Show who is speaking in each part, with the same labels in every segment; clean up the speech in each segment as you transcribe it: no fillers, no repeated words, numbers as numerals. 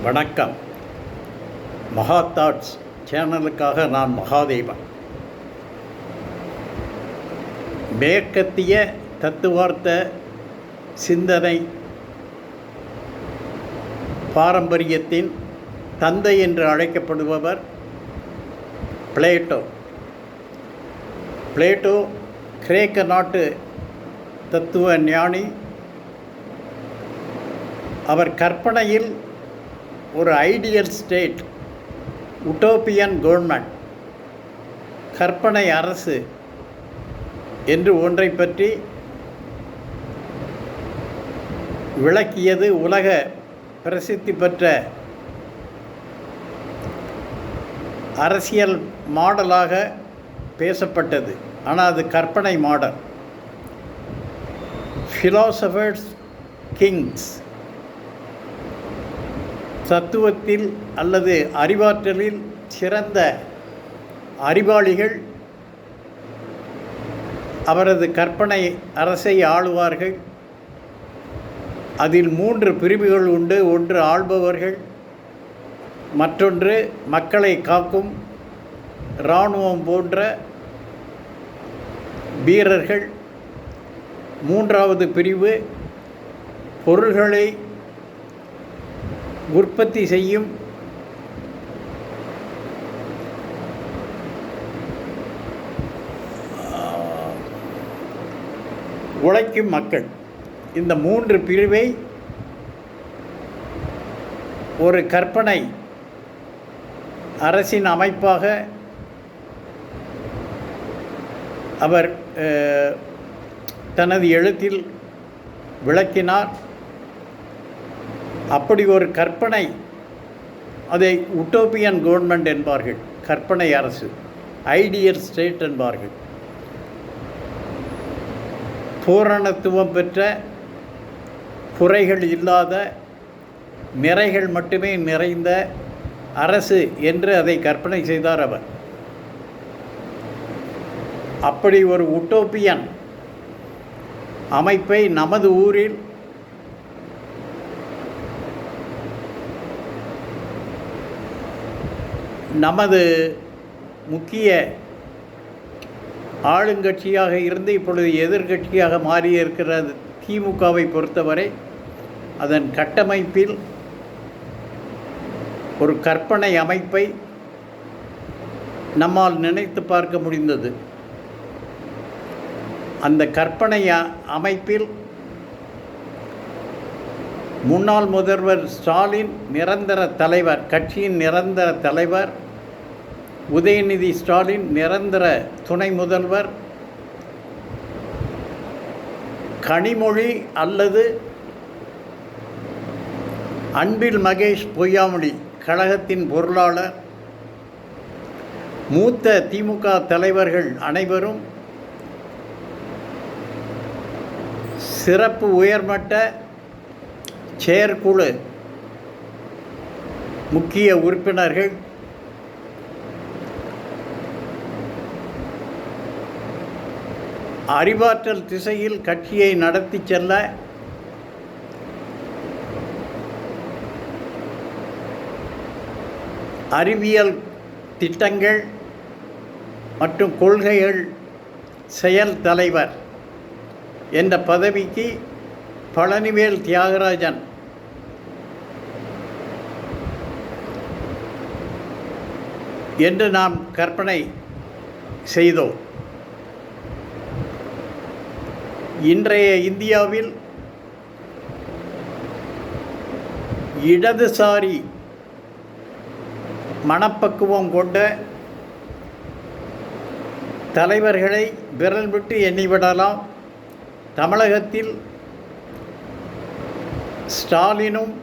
Speaker 1: வணக்கம். மகா தாட்ஸ் சேனலுக்காக நான் மகாதேவன். மேற்கத்திய தத்துவார்த்த சிந்தனை பாரம்பரியத்தின் தந்தை என்று அழைக்கப்படுபவர் பிளேட்டோ. பிளேட்டோ கிரேக்க நாட்டு தத்துவ ஞானி. அவர் கற்பனையில் ஒரு ஐடியல் ஸ்டேட், உட்டோப்பியன் கவர்மெண்ட், கற்பனை அரசு என்று ஒன்றை பற்றி விளக்கியது உலக பிரசித்தி பெற்ற அரசியல் மாடலாக பேசப்பட்டது. ஆனால் அது கற்பனை மாடல். ஃபிலாசபர்ஸ் கிங்ஸ், தத்துவத்தில் அல்லது அறிவாற்றலில் சிறந்த அறிவாளிகள் அவரது கற்பனை அரசை ஆளுவார்கள். அதில் 3 பிரிவுகள் உண்டு. ஒன்று ஆள்பவர்கள், மற்றொன்று மக்களை காக்கும் இராணுவம் போன்ற வீரர்கள், 3வது பிரிவு பொருள்களை உற்பத்தி செய்யும் உழைக்கும் மக்கள். இந்த 3 பிரிவை ஒரு கற்பனை அரசின் அமைப்பாக அவர் தனது எழுத்தில் விளக்கினார். அப்படி ஒரு கற்பனை, அதை உட்டோப்பியன் கவர்மெண்ட் என்பார்கள், கற்பனை அரசு, ஐடியல் ஸ்டேட் என்பார்கள். பூரணத்துவம் பெற்ற, குறைகள் இல்லாத, நிறைகள் மட்டுமே நிறைந்த அரசு என்று அதை கற்பனை செய்தார் அவர். அப்படி ஒரு உட்டோப்பியன் அமைப்பை நமது ஊரில் நமது முக்கிய ஆளுங்கட்சியாக இருந்து இப்பொழுது எதிர்கட்சியாக மாறியிருக்கிறது திமுகவை பொறுத்தவரை அதன் கட்டமைப்பில் ஒரு கற்பனை அமைப்பை நம்மால் நினைத்து பார்க்க முடிந்தது. அந்த கற்பனை அமைப்பில் முன்னாள் முதல்வர் ஸ்டாலின் நிரந்தர தலைவர், கட்சியின் நிரந்தர தலைவர். உதயநிதி ஸ்டாலின் நிரந்தர துணை முதல்வர். கனிமொழி அல்லது அன்பில் மகேஷ் பொய்யாமொழி கழகத்தின் பொருளாளர். மூத்த திமுக தலைவர்கள் அனைவரும் சிறப்பு உயர்மட்ட செயற்குழு முக்கிய உறுப்பினர்கள். அறிவாற்றல் திசையில் கட்சியை நடத்தி செல்ல அறிவியல் திட்டங்கள் மற்றும் கொள்கைகள் செயல் தலைவர் என்ற பதவிக்கு பழனிவேல் தியாகராஜன் என்று நாம் கற்பனை செய்தோம். இன்றைய இந்தியாவில் இடதுசாரி மனப்பக்குவம் கொண்ட தலைவர்களை விரல் விட்டு எண்ணிவிடலாம். தமிழகத்தில் ஸ்டாலினும்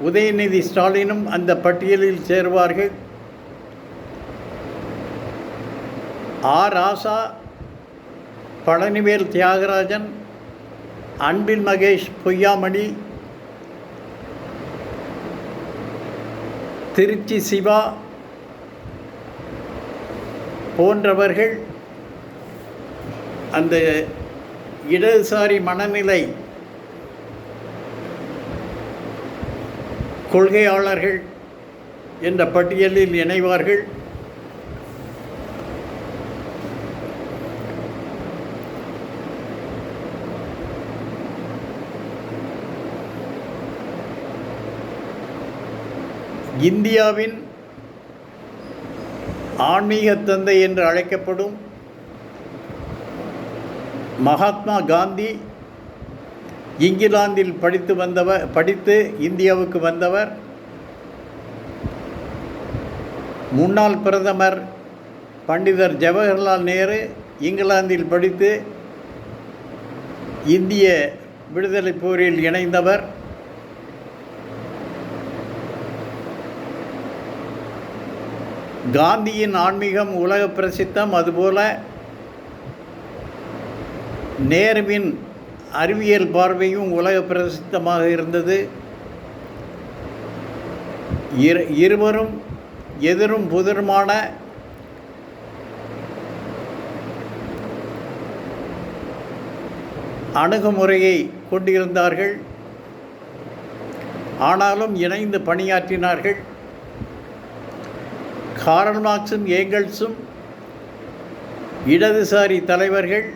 Speaker 1: உதயநிதி ஸ்டாலினும் அந்த பட்டியலில் சேருவார்கள். ராசா, பழனிவேல் தியாகராஜன், அன்பில் மகேஷ் பொய்யாமொழி, திருச்சி சிவா போன்றவர்கள் அந்த இடதுசாரி மனநிலை கொள்கையாளர்கள் என்ற பட்டியலில் இணைவார்கள். இந்தியாவின் ஆன்மீக தந்தை என்று அழைக்கப்படும் மகாத்மா காந்தி இங்கிலாந்தில் படித்து இந்தியாவுக்கு வந்தவர். முன்னாள் பிரதமர் பண்டிதர் ஜவஹர்லால் நேரு இங்கிலாந்தில் படித்து இந்திய விடுதலை போரில் இணைந்தவர். காந்தியின் ஆன்மீகம் உலக பிரசித்தம். அதுபோல நேருவின் அறிவியல் பார்வையும் உலக பிரசித்தமாக இருந்தது. இருவரும் எதிரும் புதிருமான அணுகுமுறையை கொண்டிருந்தார்கள். ஆனாலும் இணைந்து பணியாற்றினார்கள். கார்ல் மார்க்ஸும் ஏங்கல்ஸும் இடதுசாரி தலைவர்கள்.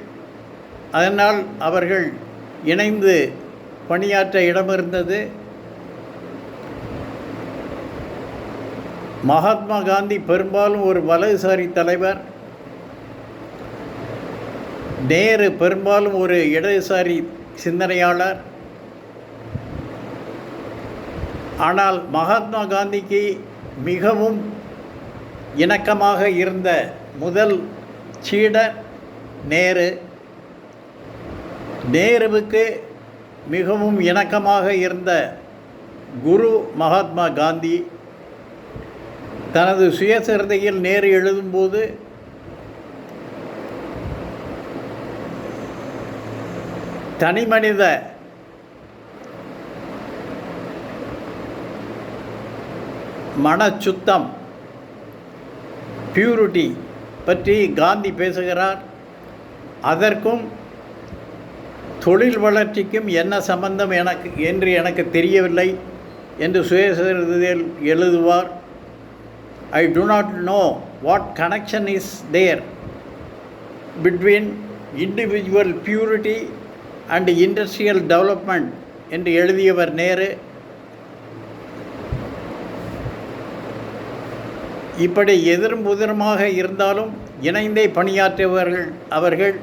Speaker 1: அதனால் அவர்கள் இணைந்து பணியாற்ற இடமிருந்தது. மகாத்மா காந்தி பெரும்பாலும் ஒரு வலதுசாரி தலைவர். நேரு பெரும்பாலும் ஒரு இடதுசாரி சிந்தனையாளர். ஆனால் மகாத்மா காந்திக்கு மிகவும் இணக்கமாக இருந்த முதல் சீடர் நேரு. நேருவுக்கு மிகவும் இணக்கமாக இருந்த குரு மகாத்மா காந்தி. தனது சுயசரிதையில் நேரு எழுதும்போது தனிமனித மனச்சுத்தம், பியூரிட்டி பற்றி காந்தி பேசுகிறார். அதற்கும் தொழில் வளர்ச்சிக்கும் என்ன சம்பந்தம் என்று எனக்கு தெரியவில்லை என்று சுயசரிதையில் எழுதுவார். I do not know what connection is there between individual purity and industrial development என்று எழுதியவர் நேரு. இப்படி எதிரும் புதிருமாக இருந்தாலும் இணைந்தே பணியாற்றியவர்கள் அவர்கள்.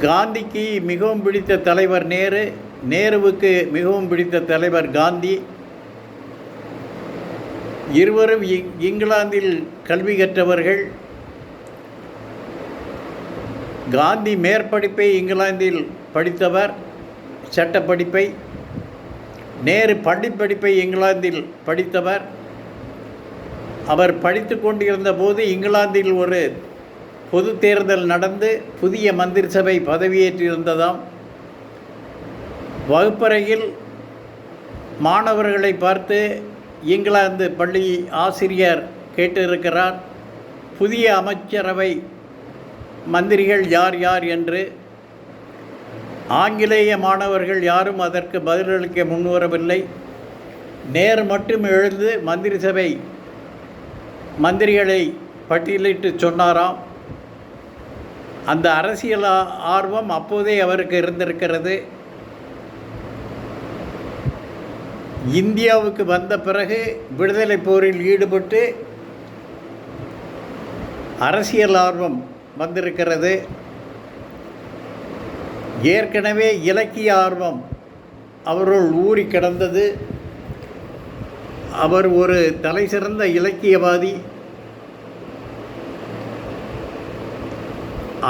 Speaker 1: காந்திக்கு மிகவும் பிடித்த தலைவர் நேரு, நேருவுக்கு மிகவும் பிடித்த தலைவர் காந்தி. இருவரும் இங்கிலாந்தில் கல்வி கற்றவர்கள். காந்தி மேற்படிப்பை இங்கிலாந்தில் படித்தவர், சட்டப்படிப்பை. நேரு பள்ளிப்படிப்பை இங்கிலாந்தில் படித்தவர். அவர் படித்து கொண்டிருந்த போது இங்கிலாந்தில் ஒரு பொது தேர்தல் நடந்து புதிய மந்திரி சபை பதவியேற்றிருந்ததாம். வகுப்பறையில் மாணவர்களை பார்த்து இங்கிலாந்து பள்ளி ஆசிரியர் கேட்டிருக்கிறார், புதிய அமைச்சரவை மந்திரிகள் யார் யார் என்று. ஆங்கிலேய மாணவர்கள் யாரும் அதற்கு பதிலளிக்க முன்வரவில்லை. நேரு மட்டும் எழுந்து மந்திரி சபை மந்திரிகளை பட்டியலிட்டு சொன்னாராம். அந்த அரசியல் ஆர்வம் அப்போதே அவருக்கு இருந்திருக்கிறது. இந்தியாவுக்கு வந்த பிறகு விடுதலை போரில் ஈடுபட்டு அரசியல் ஆர்வம் வந்திருக்கிறது. ஏற்கனவே இலக்கிய ஆர்வம் அவருள் ஊறி கிடந்தது. அவர் ஒரு தலைசிறந்த இலக்கியவாதி.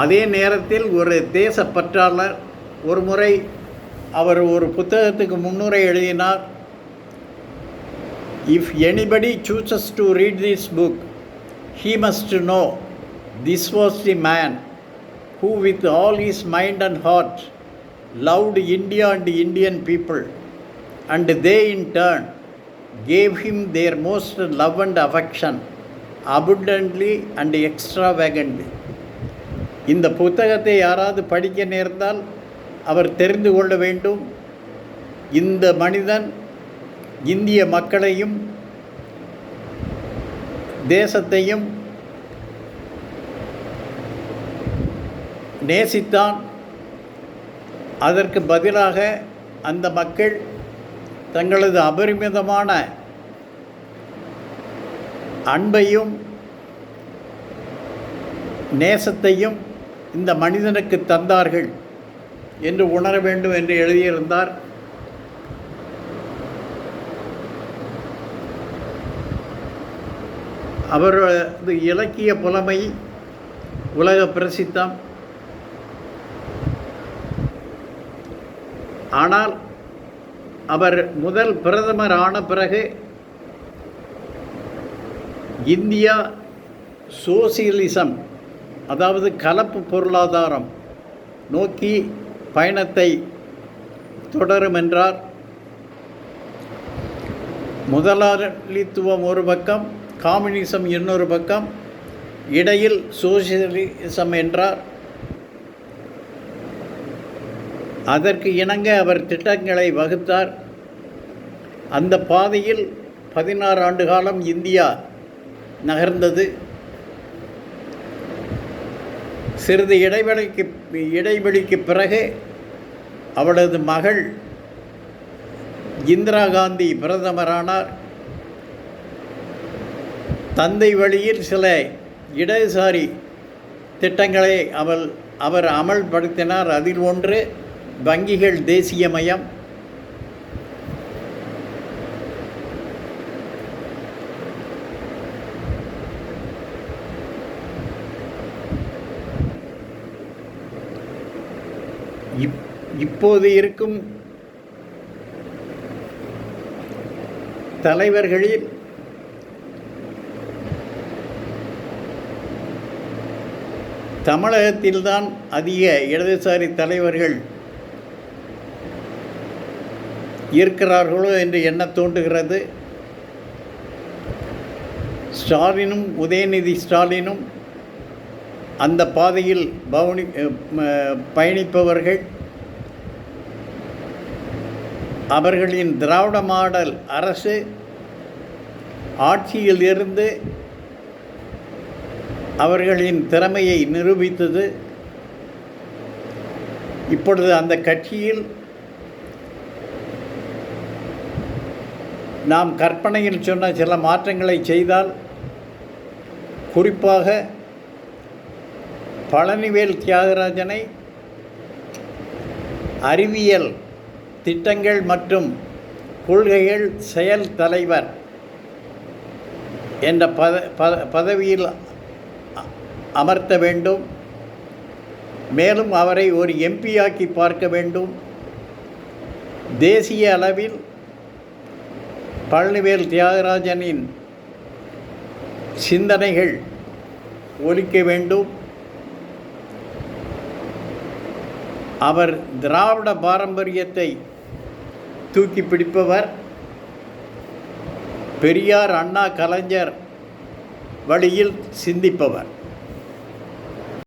Speaker 1: அதே நேரத்தில் ஒரு தேசப்பற்றாளர். ஒரு முறை அவர் ஒரு புத்தகத்துக்கு முன்னுரை எழுதினார். If anybody சூசஸ் to read this book, he must know this was the man who with all his mind and heart loved India and Indian people, and they in turn gave him their most love and affection abundantly and extravagantly. இந்த புத்தகத்தை யாராவது படிக்க நேர்ந்தால் அவர் தெரிந்து கொள்ள வேண்டும், இந்த மனிதன் இந்திய மக்களையும் தேசத்தையும் நேசித்தான். அதற்கு பதிலாக அந்த மக்கள் தங்களது அபரிமிதமான அன்பையும் நேசத்தையும் இந்த மனிதனுக்கு தந்தார்கள் என்று உணர வேண்டும் என்று எழுதியிருந்தார். அவரது இலக்கிய புலமை உலக பிரசித்தம். ஆனால் அவர் முதல் பிரதமர் ஆன பிறகு இந்தியா சோசியலிசம், அதாவது கலப்பு பொருளாதாரம் நோக்கி பயணத்தை தொடரும் என்றார். முதலாளித்துவம் ஒரு பக்கம், கம்யூனிசம் இன்னொரு பக்கம், இடையில் சோசியலிசம் என்றார். அதற்கு இணங்க அவர் திட்டங்களை வகுத்தார். அந்த பாதையில் 16 ஆண்டு காலம் இந்தியா நகர்ந்தது. சிறிது இடைவெளிக்கு பிறகு அவளது மகள் இந்திரா காந்தி பிரதமரானார். தந்தை வழியில் சில இடதுசாரி திட்டங்களை அவர் அமல்படுத்தினார். அதில் ஒன்று வங்கிகள் தேசியமயம். இப்போது இருக்கும் தலைவர்களில் தமிழகத்தில்தான் அதிக இடதுசாரி தலைவர்கள் இருக்கிறார்களோ என்று எண்ண தோன்றுகிறது. ஸ்டாலினும் உதயநிதி ஸ்டாலினும் அந்த பாதையில் பயணிப்பவர்கள். அவர்களின் திராவிட மாடல் அரசு ஆட்சியில் இருந்து அவர்களின் திறமையை நிரூபித்தது. இப்பொழுது அந்த கட்சியில் நாம் கற்பனையில் சொன்ன சில மாற்றங்களை செய்தால், குறிப்பாக பழனிவேல் தியாகராஜனை அறிவியல் திட்டங்கள் மற்றும் கொள்கைகள் செயல் தலைவர் என்ற பதவியில் அமர்த்த வேண்டும். மேலும் அவரை ஒரு எம்பியாக்கி பார்க்க வேண்டும். தேசிய அளவில் பழனிவேல் தியாகராஜனின் சிந்தனைகள் ஒலிக்க வேண்டும். அவர் திராவிட பாரம்பரியத்தை தூக்கி பிடிப்பவர். பெரியார், அண்ணா, கலைஞர் வழியில் சிந்திப்பவர்.